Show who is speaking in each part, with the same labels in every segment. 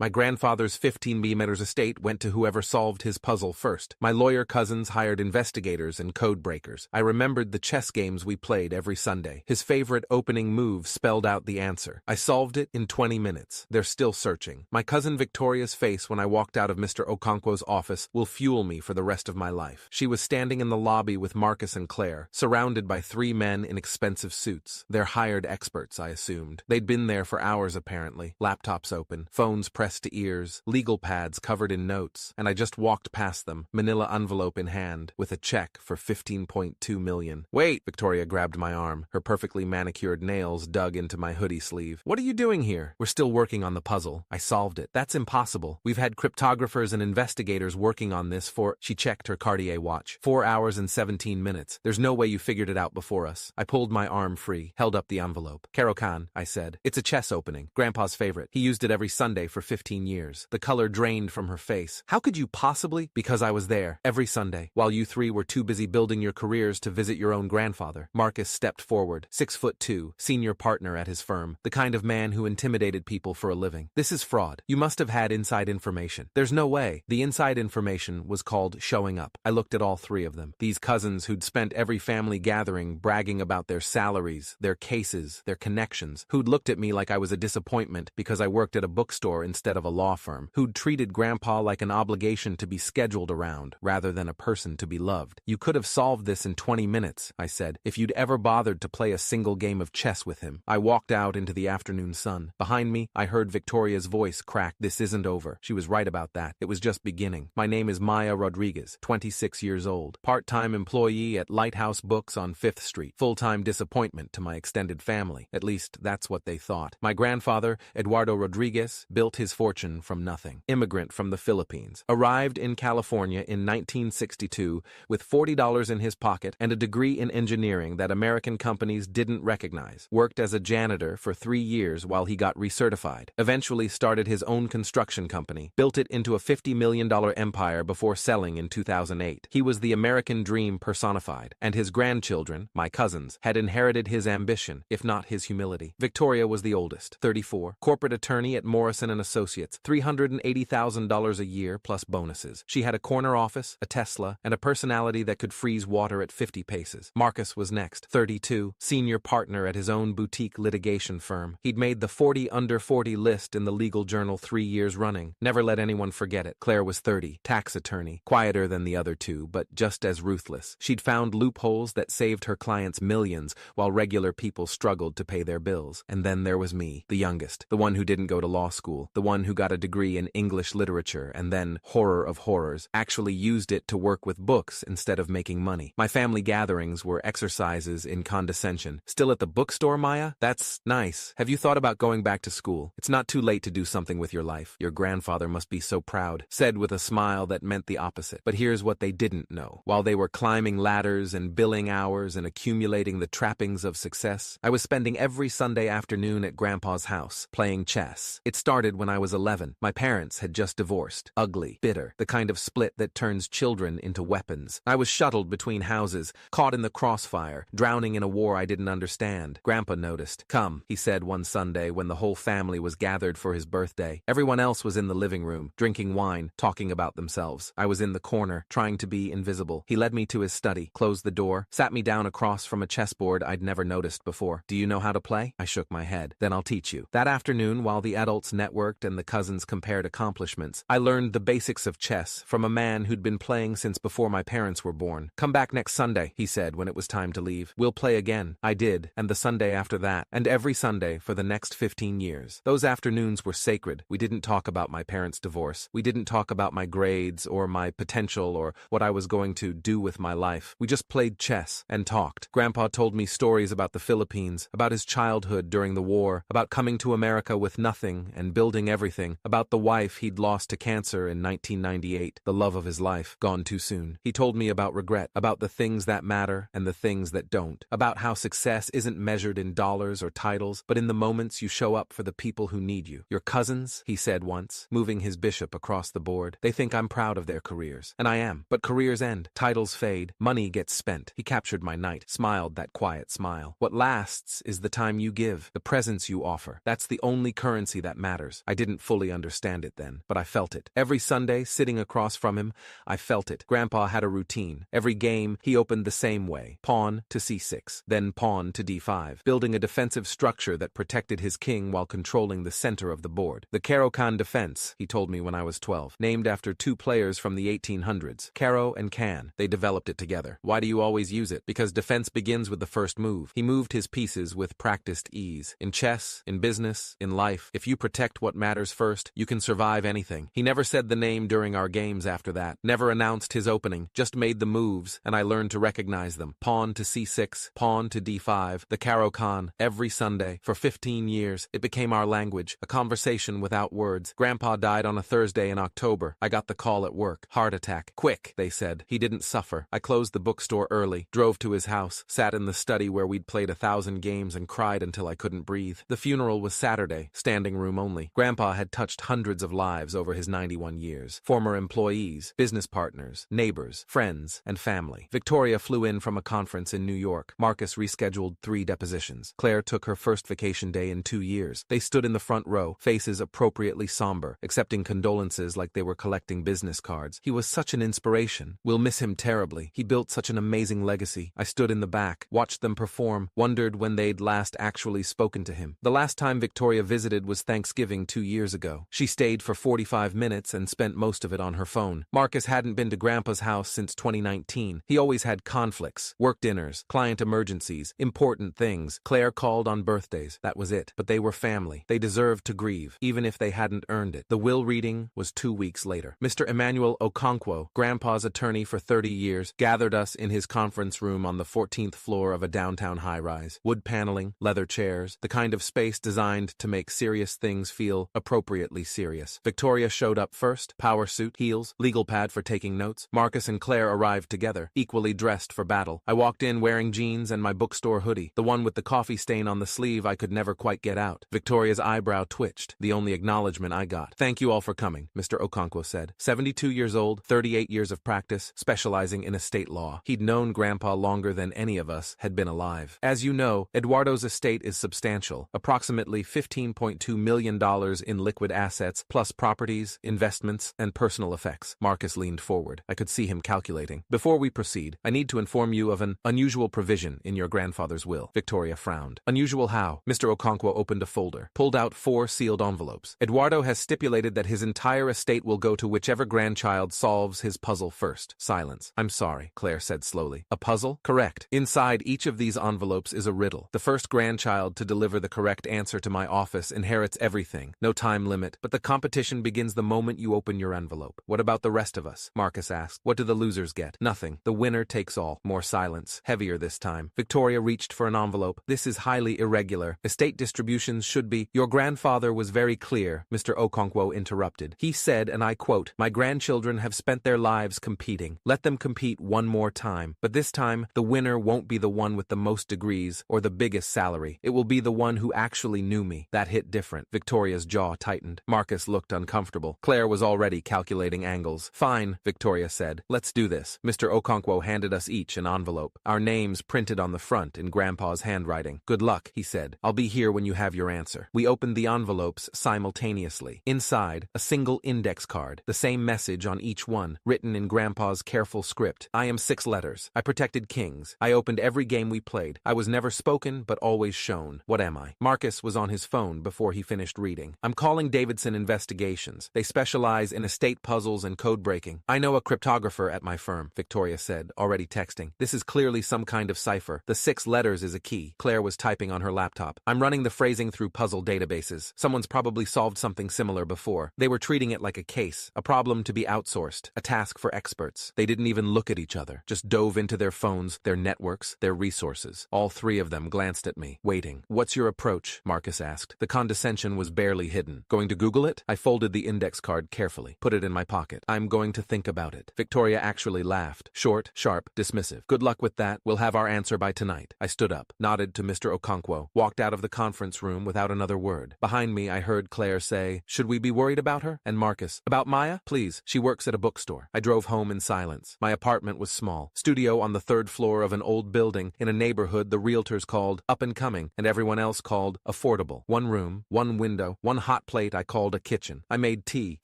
Speaker 1: My grandfather's 15 meters estate went to whoever solved his puzzle first. My lawyer cousins hired investigators and code breakers. I remembered the chess games we played every Sunday. His favorite opening move spelled out the answer. I solved it in 20 minutes. They're still searching. My cousin Victoria's face when I walked out of Mr. Okonkwo's office will fuel me for the rest of my life. She was standing in the lobby with Marcus and Claire, surrounded by 3 men in expensive suits. They're hired experts, I assumed. They'd been there for hours apparently, laptops open, phones pressed to ears, legal pads covered in notes, and I just walked past them, manila envelope in hand, with a check for $15.2 million. Wait! Victoria grabbed my arm. Her perfectly manicured nails dug into my hoodie sleeve. What are you doing here? We're still working on the puzzle. I solved it. That's impossible. We've had cryptographers and investigators working on this for— She checked her Cartier watch. 4 hours and 17 minutes. There's no way you figured it out before us. I pulled my arm free, held up the envelope. Caro-Kann, I said. It's a chess opening. Grandpa's favorite. He used it every Sunday for 15 years. The color drained from her face. How could you possibly? Because I was there. Every Sunday. While you 3 were too busy building your careers to visit your own grandfather. Marcus stepped forward. 6'2", senior partner at his firm. The kind of man who intimidated people for a living. This is fraud. You must have had inside information. There's no way. The inside information was called showing up. I looked at all 3 of them. These cousins who'd spent every family gathering bragging about their salaries, their cases, their connections, who'd looked at me like I was a disappointment because I worked at a bookstore instead of a law firm, who'd treated Grandpa like an obligation to be scheduled around rather than a person to be loved. You could have solved this in 20 minutes, I said, if you'd ever bothered to play a single game of chess with him. I walked out into the afternoon sun. Behind me, I heard Victoria's voice crack. This isn't over. She was right about that. It was just beginning. My name is Maya Rodriguez, 26 years old, part-time employee at Lighthouse Books on 5th Street, full-time disappointment to my extended family. At least, that's what they thought. My grandfather, Eduardo Rodriguez, built his fortune from nothing. Immigrant from the Philippines. Arrived in California in 1962 with $40 in his pocket and a degree in engineering that American companies didn't recognize. Worked as a janitor for 3 years while he got recertified. Eventually started his own construction company. Built it into a $50 million empire before selling in 2008. He was the American dream personified, and his grandchildren, my cousins, had inherited his ambition, if not his humility. Victoria was the oldest, 34, corporate attorney at Morrison & Associates, $380,000 a year plus bonuses. She had a corner office, a Tesla, and a personality that could freeze water at 50 paces. Marcus was next, 32, senior partner at his own boutique litigation firm. He'd made the 40 under 40 list in the legal journal 3 years running. Never let anyone forget it. Claire was 30, tax attorney, quieter than the other 2, but just as ruthless. She'd found loopholes that saved her clients millions while regular people struggled to pay their bills. And then there was me, the youngest, the one who didn't go to law school, the one who got a degree in English literature and then, horror of horrors, actually used it to work with books instead of making money. My family gatherings were exercises in condescension. Still at the bookstore, Maya? That's nice. Have you thought about going back to school? It's not too late to do something with your life. Your grandfather must be so proud, said with a smile that meant the opposite. But here's what they didn't know. While they were climbing ladders and billing hours and accumulating the trappings of success, I was spending every Sunday afternoon at Grandpa's house, playing chess. It started when I was 11. My parents had just divorced. Ugly, bitter, the kind of split that turns children into weapons. I was shuttled between houses, caught in the crossfire, drowning in a war I didn't understand. Grandpa noticed. Come, he said one Sunday when the whole family was gathered for his birthday. Everyone else was in the living room, drinking wine, talking about themselves. I was in the corner, trying to be invisible. He led me to his study, closed the door, sat me down across from a chessboard I'd never noticed before. Do you know how to play? I shook my head. Then I'll teach you. That afternoon, while the adults networked and the cousins compared accomplishments, I learned the basics of chess from a man who'd been playing since before my parents were born. Come back next Sunday, he said when it was time to leave. We'll play again. I did, and the Sunday after that, and every Sunday for the next 15 years. Those afternoons were sacred. We didn't talk about my parents' divorce. We didn't talk about my grades or my potential or what I was going to do with my life. We just played chess and talked. Grandpa told me stories about the Philippines, about his childhood during the war, about coming to America with nothing and building everything, about the wife he'd lost to cancer in 1998, the love of his life, gone too soon. He told me about regret, about the things that matter and the things that don't, about how success isn't measured in dollars or titles, but in the moments you show up for the people who need you. Your cousins, he said once, moving his bishop across the board, they think I'm proud of their careers. And I am. But careers end, titles fade, money gets spent. He captured my night, smiled that quiet smile. What lasts is the time you give, the presence you offer. That's the only currency that matters. I didn't didn't fully understand it then, but I felt it. Every Sunday, sitting across from him, I felt it. Grandpa had a routine. Every game, he opened the same way. Pawn to c6, then pawn to d5, building a defensive structure that protected his king while controlling the center of the board. The Caro-Kann defense, he told me when I was 12, named after two players from the 1800s, Caro and Kann. They developed it together. Why do you always use it? Because defense begins with the first move. He moved his pieces with practiced ease. In chess, in business, in life, if you protect what matters first, you can survive anything. He never said the name during our games after that, never announced his opening, just made the moves, and I learned to recognize them. Pawn to c6, pawn to d5, the Caro-Kann, every Sunday. For 15 years, it became our language, a conversation without words. Grandpa died on a Thursday in October. I got the call at work. Heart attack. Quick, they said. He didn't suffer. I closed the bookstore early, drove to his house, sat in the study where we'd played 1,000 games and cried until I couldn't breathe. The funeral was Saturday, standing room only. Grandpa had touched hundreds of lives over his 91 years. Former employees, business partners, neighbors, friends, and family. Victoria flew in from a conference in New York. Marcus rescheduled 3 depositions. Claire took her first vacation day in 2 years. They stood in the front row, faces appropriately somber, accepting condolences like they were collecting business cards. He was such an inspiration. We'll miss him terribly. He built such an amazing legacy. I stood in the back, watched them perform, wondered when they'd last actually spoken to him. The last time Victoria visited was Thanksgiving 2 years ago. She stayed for 45 minutes and spent most of it on her phone. Marcus hadn't been to Grandpa's house since 2019. He always had conflicts, work dinners, client emergencies, important things. Claire called on birthdays. That was it. But they were family. They deserved to grieve, even if they hadn't earned it. The will reading was 2 weeks later. Mr. Emmanuel Okonkwo, Grandpa's attorney for 30 years, gathered us in his conference room on the 14th floor of a downtown high-rise. Wood paneling, leather chairs, the kind of space designed to make serious things feel appropriately serious. Victoria showed up first, power suit, heels, legal pad for taking notes. Marcus and Claire arrived together, equally dressed for battle. I walked in wearing jeans and my bookstore hoodie, the one with the coffee stain on the sleeve I could never quite get out. Victoria's eyebrow twitched, the only acknowledgement I got. "Thank you all for coming," Mr. Okonkwo said. 72 years old, 38 years of practice, specializing in estate law. He'd known Grandpa longer than any of us had been alive. As you know, Eduardo's estate is substantial, approximately $15.2 million in liquid assets, plus properties, investments, and personal effects. Marcus leaned forward. I could see him calculating. "Before we proceed, I need to inform you of an unusual provision in your grandfather's will." Victoria frowned. "Unusual how?" Mr. Okonkwo opened a folder, pulled out 4 sealed envelopes. "Eduardo has stipulated that his entire estate will go to whichever grandchild solves his puzzle first." Silence. "I'm sorry," Claire said slowly. "A puzzle?" "Correct. Inside each of these envelopes is a riddle. The first grandchild to deliver the correct answer to my office inherits everything. No time limit, but the competition begins the moment you open your envelope." "What about the rest of us?" Marcus asked. "What do the losers get?" "Nothing. The winner takes all." More silence. Heavier this time. Victoria reached for an envelope. "This is highly irregular. Estate distributions should be—" "Your grandfather was very clear," Mr. Okonkwo interrupted. "He said, and I quote, 'My grandchildren have spent their lives competing. Let them compete one more time. But this time, the winner won't be the one with the most degrees or the biggest salary. It will be the one who actually knew me.'" That hit different. Victoria's jaw tightened. Marcus looked uncomfortable. Claire was already calculating angles. "Fine," Victoria said. "Let's do this." Mr. Okonkwo handed us each an envelope. Our names printed on the front in Grandpa's handwriting. "Good luck," he said. "I'll be here when you have your answer." We opened the envelopes simultaneously. Inside, a single index card, the same message on each one, written in Grandpa's careful script. "I am 6 letters. I protected kings. I opened every game we played. I was never spoken, but always shown. What am I?" Marcus was on his phone before he finished reading. "I'm calling Davidson Investigations. They specialize in estate puzzles and code breaking. I know a cryptographer at my firm," Victoria said, already texting. "This is clearly some kind of cipher. The 6 letters is a key." Claire was typing on her laptop. "I'm running the phrasing through puzzle databases. Someone's probably solved something similar before. They were treating it like a case, a problem to be outsourced, a task for experts. They didn't even look at each other, just dove into their phones, their networks, their resources. All 3 of them glanced at me, waiting. "What's your approach?" Marcus asked. The condescension was barely hidden. "Going to Google it?" I folded the index card carefully, put it in my pocket. "I'm going to think about it." Victoria actually laughed. Short, sharp, dismissive. "Good luck with that. We'll have our answer by tonight." I stood up, nodded to Mr. Okonkwo, walked out of the conference room without another word. Behind me, I heard Claire say, "Should we be worried about her?" And Marcus, "About Maya? Please. She works at a bookstore." I drove home in silence. My apartment was small. Studio on the 3rd floor of an old building in a neighborhood the realtors called up and coming and everyone else called affordable. 1 room, 1 window, 1 hot hot plate I called a kitchen. I made tea,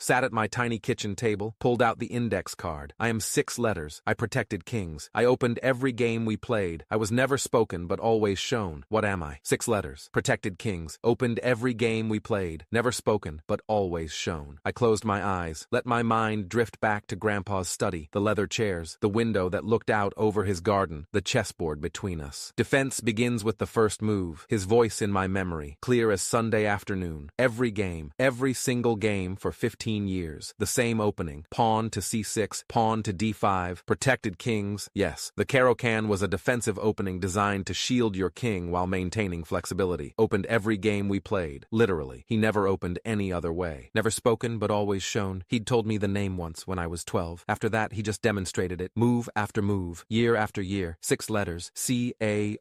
Speaker 1: sat at my tiny kitchen table, pulled out the index card. I am 6 letters. I protected kings. I opened every game we played. I was never spoken but always shown. What am I? 6 letters. Protected kings. Opened every game we played. Never spoken but always shown. I closed my eyes, let my mind drift back to Grandpa's study, the leather chairs, the window that looked out over his garden, the chessboard between us. Defense begins with the first move. His voice in my memory, clear as Sunday afternoon. Every game, every single game for 15 years. The same opening. Pawn to c6, pawn to d5, protected kings. Yes, the Caro-Kann was a defensive opening designed to shield your king while maintaining flexibility. Opened every game we played. Literally. He never opened any other way. Never spoken but always shown. He'd told me the name once when I was 12. After that, he just demonstrated it. Move after move. Year after year. 6 letters. C-A-R-O-K-A-N-N.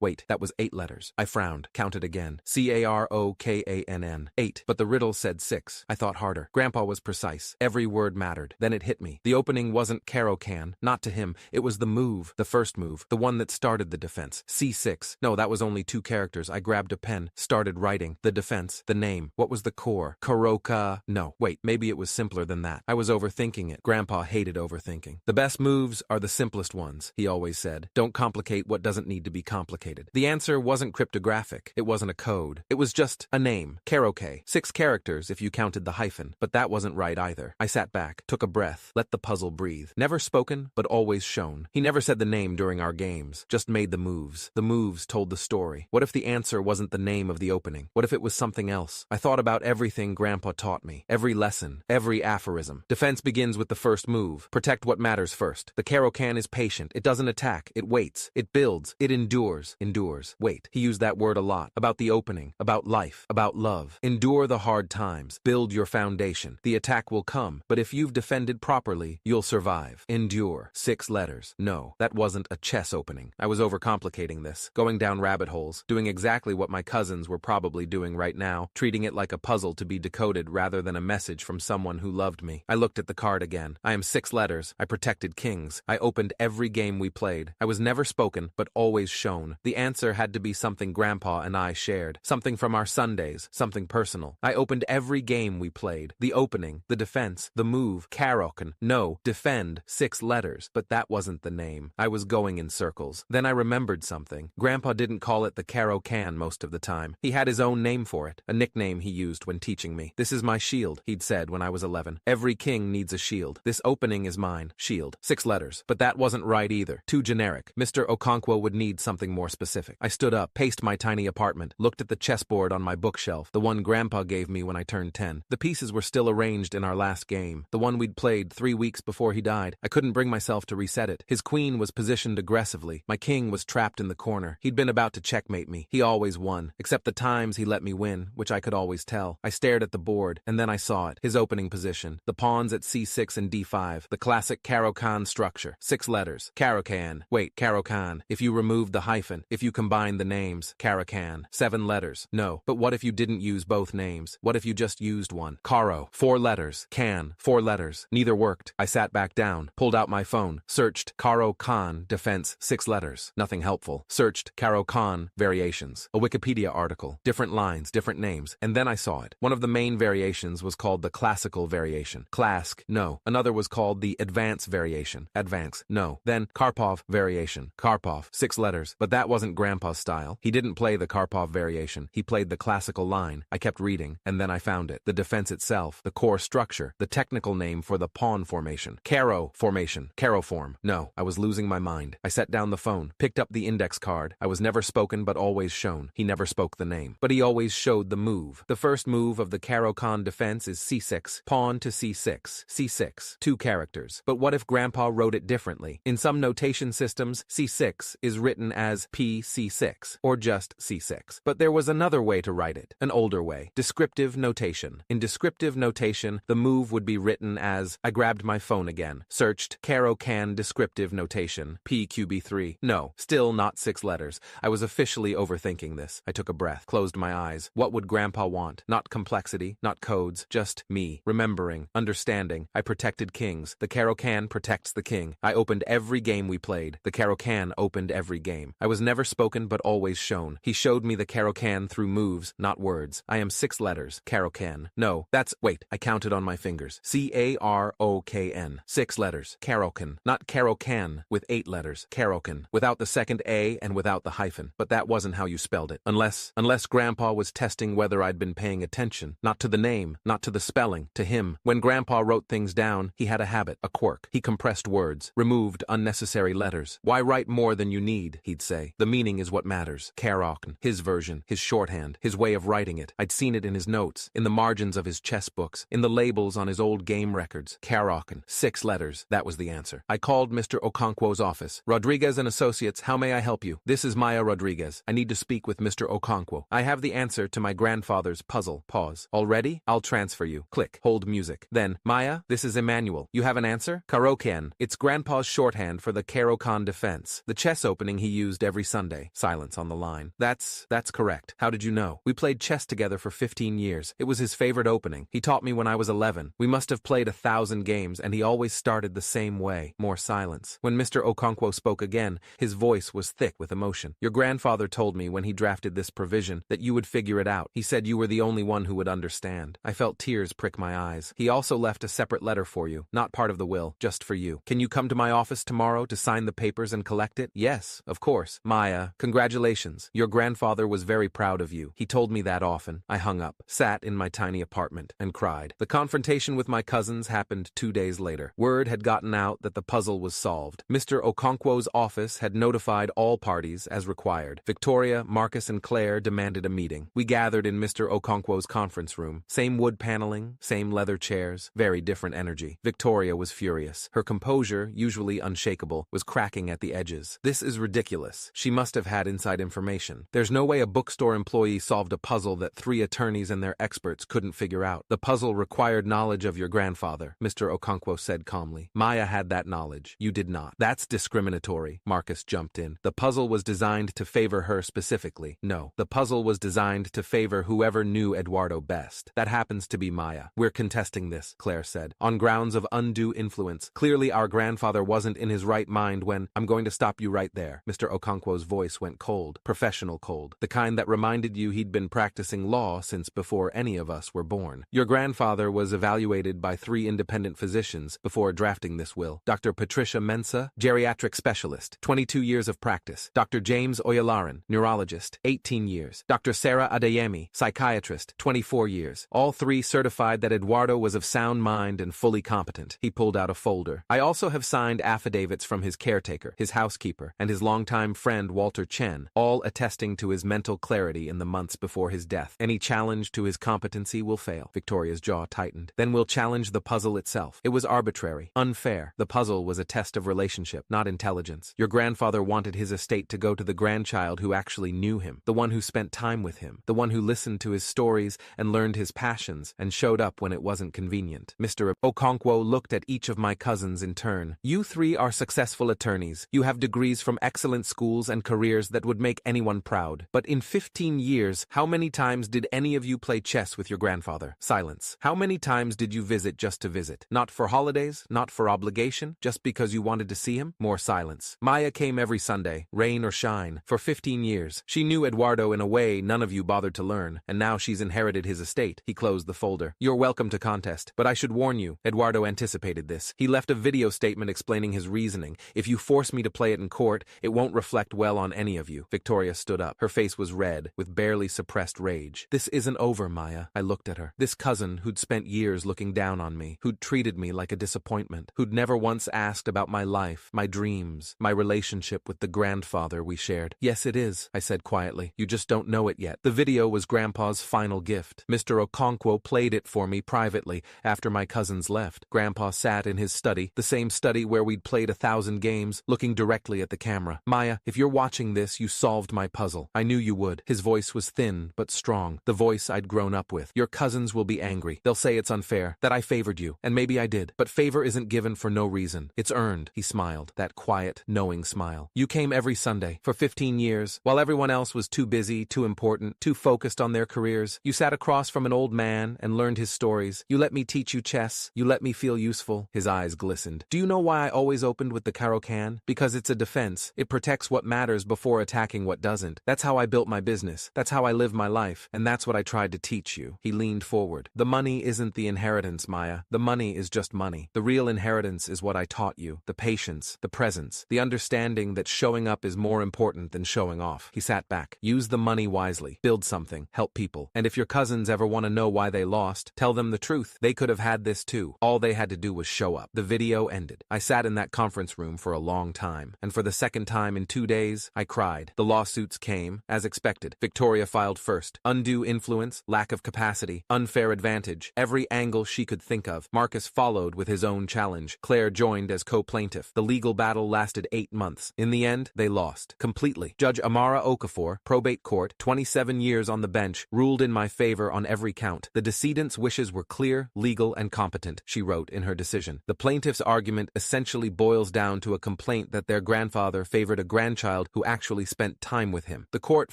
Speaker 1: Wait, that was 8 letters. I frowned. Counted again. C-A-R-O-K-A-N-N. 8. But the riddle said 6. I thought harder. Grandpa was precise. Every word mattered. Then it hit me. The opening wasn't Caro-Kann. Not to him. It was the move. The first move. The one that started the defense. C6. No, that was only 2 characters. I grabbed a pen. Started writing. The defense. The name. What was the core? Caro-Kann. No. Wait, maybe it was simpler than that. I was overthinking it. Grandpa hated overthinking. The best moves are the simplest ones, he always said. Don't complicate what doesn't need to be complicated. The answer wasn't cryptographic. It wasn't a code. It was just a name. Caro-Kann. 6 characters if you counted the hyphen. But that wasn't right either. I sat back, took a breath, let the puzzle breathe. Never spoken, but always shown. He never said the name during our games, just made the moves. The moves told the story. What if the answer wasn't the name of the opening? What if it was something else? I thought about everything Grandpa taught me. Every lesson, every aphorism. Defense begins with the first move. Protect what matters first. The Caro-Kann is patient. It doesn't attack. It waits. It builds. It endures. Endures. Wait. He used that word a lot. About the opening. About life. About love. Endure the hard times. Build your foundation. The attack will come, but if you've defended properly, you'll survive. Endure. 6 letters. No, that wasn't a chess opening. I was overcomplicating this, going down rabbit holes, doing exactly what my cousins were probably doing right now, treating it like a puzzle to be decoded rather than a message from someone who loved me. I looked at the card again. I am 6 letters. I protected kings. I opened every game we played. I was never spoken, but always shown. The answer had to be something Grandpa and I shared, something from our Sundays, something personal. I opened every game we played. The opening, the defense, the move, Caro-Kann. No, defend, 6 letters, but that wasn't the name. I was going in circles. Then I remembered something. Grandpa didn't call it the Caro-Kann most of the time. He had his own name for it, a nickname he used when teaching me. This is my shield, he'd said when I was 11. Every king needs a shield. This opening is mine. Shield. 6 letters. But that wasn't right either. Too generic. Mr. Okonkwo would need something more specific. I stood up, paced my tiny apartment, looked at the chessboard on my bookshelf, the one Grandpa gave me when I turned 10. The pieces were still arranged in our last game, the one we'd played 3 weeks before he died. I couldn't bring myself to reset it. His queen was positioned aggressively. My king was trapped in the corner. He'd been about to checkmate me. He always won, except the times he let me win, which I could always tell. I stared at the board, and then I saw it. His opening position. The pawns at c6 and d5. The classic Caro-Kann structure. 6 letters. Caro-Kann. Wait, Caro-Kann. If you removed the hyphen, if you combined the names. Caro-Kann. 7 letters. No, but what if you didn't use both names? What if you just used one? Caro. 4 letters. Can. 4 letters. Neither worked. I sat back down, pulled out my phone, searched Caro-Kann defense 6 letters. Nothing helpful. Searched Caro-Kann variations. A Wikipedia article. Different lines, different names. And then I saw it. One of the main variations was called the classical variation. Clask. No. Another was called the advance variation. Advance. No. Then Karpov variation. Karpov. 6 letters. But that wasn't Grandpa's style. He didn't play the Karpov variation. He played the classical line. I kept reading, and then I found it. The defense itself. The core structure. The technical name for the pawn formation. Caro formation. Caro form. No. I was losing my mind. I set down the phone, picked up the index card. I was never spoken but always shown. He never spoke the name. But he always showed the move. The first move of the Caro-Kann defense is c6. Pawn to c6. c6. 2 characters. But what if Grandpa wrote it differently? In some notation systems, c6 is written as pc6, or just c6. But there was another way to write it, an older way. Descriptive notation. In descriptive notation, the move would be written as, I grabbed my phone again, searched Caro-Kann descriptive notation, PQB3. No, still not 6 letters. I was officially overthinking this. I took a breath, closed my eyes. What would Grandpa want? Not complexity, not codes, just me, remembering, understanding. I protected kings. The Caro-Kann protects the king. I opened every game we played. The Caro-Kann opened every game. I was never spoken but always shown. He showed me the Caro-Kann through moves, not words. I am 6 letters. Caro-Can. No, wait, I counted on my fingers. C-A-R-O-K-N. 6 letters. Caro-Can. Not Caro-Can, with 8 letters. Caro-Can. Without the second A and without the hyphen. But that wasn't how you spelled it. Unless Grandpa was testing whether I'd been paying attention. Not to the name, not to the spelling, to him. When Grandpa wrote things down, he had a habit, a quirk. He compressed words, removed unnecessary letters. Why write more than you need, he'd say. The meaning is what matters. Caro-Can. His version, his shorthand, his way of writing it. I'd seen it in his notes, in the margins of his chess books, in the labels on his old game records. Caro-Can. 6 letters. That was the answer. I called Mr. Okonkwo's office. Rodriguez and Associates, how may I help you? This is Maya Rodriguez. I need to speak with Mr. Okonkwo. I have the answer to my grandfather's puzzle. Pause. Already? I'll transfer you. Click. Hold music. Then, Maya, this is Emmanuel. You have an answer? Caro-Can. It's Grandpa's shorthand for the Caro-Can defense. The chess opening he used every Sunday. Silence on the line. That's correct. How did you know? We played chess together for 15 years. It was his favorite opening. He taught me when I was 11. We must have played 1,000 games, and he always started the same way. More silence. When Mr. Okonkwo spoke again, his voice was thick with emotion. Your grandfather told me when he drafted this provision that you would figure it out. He said you were the only one who would understand. I felt tears prick my eyes. He also left a separate letter for you, not part of the will, just for you. Can you come to my office tomorrow to sign the papers and collect it? Yes, of course. Maya, congratulations. Your grandfather was very proud of you. He told me that often. I hung up, sat in my tiny apartment, and cried. The confrontation with my cousins happened 2 days later. Word had gotten out that the puzzle was solved. Mr. Okonkwo's office had notified all parties as required. Victoria, Marcus, and Claire demanded a meeting. We gathered in Mr. Okonkwo's conference room. Same wood paneling, same leather chairs, very different energy. Victoria was furious. Her composure, usually unshakable, was cracking at the edges. This is ridiculous. She must have had inside information. There's no way a bookstore employee solved a puzzle that 3 attorneys and their experts couldn't figure out. The puzzle required knowledge of your grandfather, Mr. Okonkwo said calmly. Maya had that knowledge. You did not. That's discriminatory, Marcus jumped in. The puzzle was designed to favor her specifically. No, the puzzle was designed to favor whoever knew Eduardo best. That happens to be Maya. We're contesting this, Claire said, on grounds of undue influence. Clearly our grandfather wasn't in his right mind when— I'm going to stop you right there. Mr. Okonkwo's voice went cold, professional cold, the kind that reminded you he'd been practicing law since before any of us were born. Your grandfather was evaluated by 3 independent physicians before drafting this will. Dr. Patricia Mensah, geriatric specialist, 22 years of practice. Dr. James Oyalaran, neurologist, 18 years. Dr. Sarah Adeyemi, psychiatrist, 24 years. All 3 certified that Eduardo was of sound mind and fully competent. He pulled out a folder. I also have signed affidavits from his caretaker, his housekeeper, and his longtime friend Walter Chen, all attesting to his mental clarity in the months before his death. Any challenge to his competency will fail. Victoria's jaw tightened. Then we'll challenge the puzzle itself. It was arbitrary, unfair. The puzzle was a test of relationship, not intelligence. Your grandfather wanted his estate to go to the grandchild who actually knew him, the one who spent time with him, the one who listened to his stories and learned his passions and showed up when it wasn't convenient. Mr. Okonkwo looked at each of my cousins in turn. You 3 are successful attorneys. You have degrees from excellent schools and careers that would make anyone proud. But in 15 years, how many times did any of you play chess with your grandfather? Silence. How many times did you visit just to visit? Not for holidays, not for obligation, just because you wanted to see him? More silence. Maya came every Sunday, rain or shine, for 15 years. She knew Eduardo in a way none of you bothered to learn, and now she's inherited his estate. He closed the folder. You're welcome to contest, but I should warn you, Eduardo anticipated this. He left a video statement explaining his reasoning. If you force me to play it in court, it won't reflect well on any of you. Victoria stood up. Her face was red, with barely suppressed rage. This isn't over, Maya. I looked at her. This cousin who'd spent years looking down on me, who'd treated me like a disappointment, who'd never once asked about my life, my dreams, my relationship with the grandfather we shared. Yes, it is, I said quietly. You just don't know it yet. The video was Grandpa's final gift. Mr. Okonkwo played it for me privately after my cousins left. Grandpa sat in his study, the same study where we'd played 1,000 games, looking directly at the camera. Maya, if you're watching this, you solved my puzzle. I knew you would. His voice was thin but strong, the voice I'd grown up with. Your cousins will be angry. They'll say it's unfair, that I favored you, and maybe I did. But favor isn't given for no reason. It's earned. He smiled, that quiet, knowing smile. You came every Sunday, for 15 years, while everyone else was too busy, too important, too focused on their careers. You sat across from an old man and learned his stories. You let me teach you chess. You let me feel useful. His eyes glistened. Do you know why I always opened with the Caro-Can? Because it's a defense. It protects what matters before attacking what doesn't. That's how I built my business. That's how I live my life, and that's what I tried to teach you. He leaned forward. The money isn't the inheritance, Maya. The money is just money. The real inheritance is what I taught you. The patience, the presence, the understanding that showing up is more important than showing off. He sat back. Use the money wisely. Build something. Help people. And if your cousins ever want to know why they lost, tell them the truth. They could have had this too. All they had to do was show up. The video ended. I sat in that conference room for a long time, and for the second time in 2 days, I cried. The lawsuits came, as expected. Victoria filed first. Undue influence, lack of capacity, unfair advantage, every angle she could think of. Marcus followed with his own challenge. Claire joined as co-plaintiff. The legal battle lasted 8 months. In the end, they lost. Completely. Judge Amara Okafor, probate court, 27 years on the bench, ruled in my favor on every count. The decedent's wishes were clear, legal, and competent, she wrote in her decision. The plaintiff's argument essentially boils down to a complaint that their grandfather favored a grandchild who actually spent time with him. The court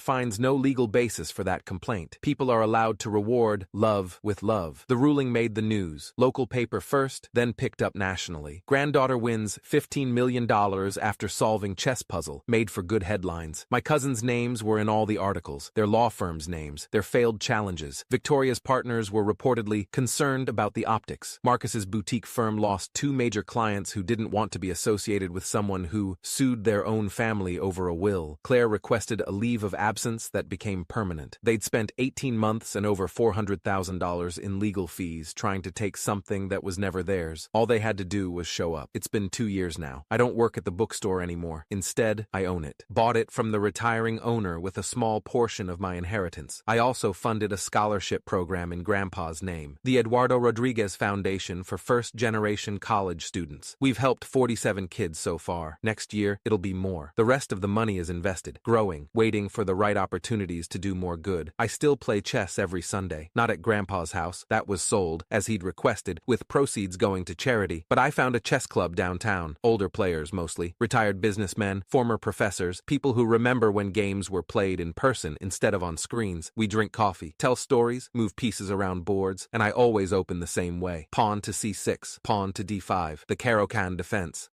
Speaker 1: finds no legal basis for that complaint. People are allowed to reward love with love. The ruling made the news. Local paper first, then picked up nationally. Granddaughter wins $15 million after solving chess puzzle. Made for good headlines. My cousins' names were in all the articles. Their law firms' names. Their failed challenges. Victoria's partners were reportedly concerned about the optics. Marcus's boutique firm lost 2 major clients who didn't want to be associated with someone who sued their own family over a will. Claire requested a leave of absence that became permanent. They'd spent 18 months and over $400,000 in legal fees trying to take something that was never theirs. All they had to do was show up. It's been 2 years now. I don't work at the bookstore anymore. Instead, I own it. Bought it from the retiring owner with a small portion of my inheritance. I also funded a scholarship program in Grandpa's name, the Eduardo Rodriguez Foundation for first-generation college students. We've helped 47 kids so far. Next year, it'll be more. The rest of the money is invested, growing, waiting for the right opportunities to do more good. I still play chess every Sunday. Not at Grandpa's house. That was sold, as he'd requested, with proceeds going to charity. But I found a chess club downtown. Older players mostly. Retired businessmen, former professors, people who remember when games were played in person instead of on screens. We drink coffee, tell stories, move pieces around boards, and I always open the same way. Pawn to c6, pawn to d5, the Caro-Kann defense.